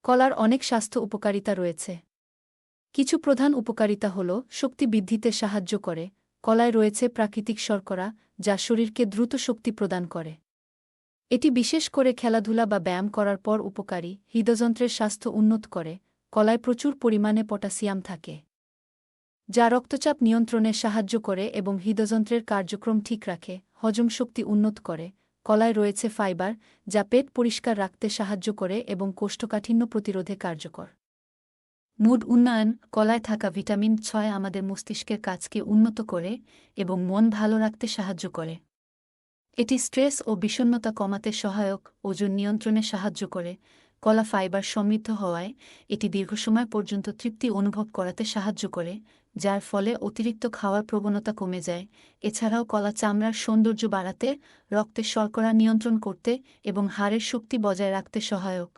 কলার অনেক স্বাস্থ্য উপকারিতা রয়েছে। কিছু প্রধান উপকারিতা হল শক্তি বৃদ্ধিতে সাহায্য করে। কলায় রয়েছে প্রাকৃতিক শর্করা, যা শরীরকে দ্রুত শক্তি প্রদান করে। এটি বিশেষ করে খেলাধুলা বা ব্যায়াম করার পর উপকারী। হৃদযন্ত্রের স্বাস্থ্য উন্নত করে। কলায় প্রচুর পরিমাণে পটাশিয়াম থাকে, যা রক্তচাপ নিয়ন্ত্রণে সাহায্য করে এবং হৃদযন্ত্রের কার্যক্রম ঠিক রাখে। হজম শক্তি উন্নত করে। কলায় রয়েছে ফাইবার, যা পেট পরিষ্কার রাখতে সাহায্য করে এবং কোষ্ঠকাঠিন্য প্রতিরোধে কার্যকর। মুড উন্নয়ন। কলায় থাকা ভিটামিন 6 আমাদের মস্তিষ্কের কাজকে উন্নত করে এবং মন ভালো রাখতে সাহায্য করে। এটি স্ট্রেস ও বিষণ্ণতা কমাতে সহায়ক। ওজন নিয়ন্ত্রণে সাহায্য করে। কলা ফাইবার সমৃদ্ধ হওয়ায় এটি দীর্ঘসময় পর্যন্ত তৃপ্তি অনুভব করাতে সাহায্য করে, যার ফলে অতিরিক্ত খাওয়ার প্রবণতা কমে যায়। এছাড়াও কলা চামড়ার সৌন্দর্য বাড়াতে, রক্তের শর্করা নিয়ন্ত্রণ করতে এবং হাড়ের শক্তি বজায় রাখতে সহায়ক।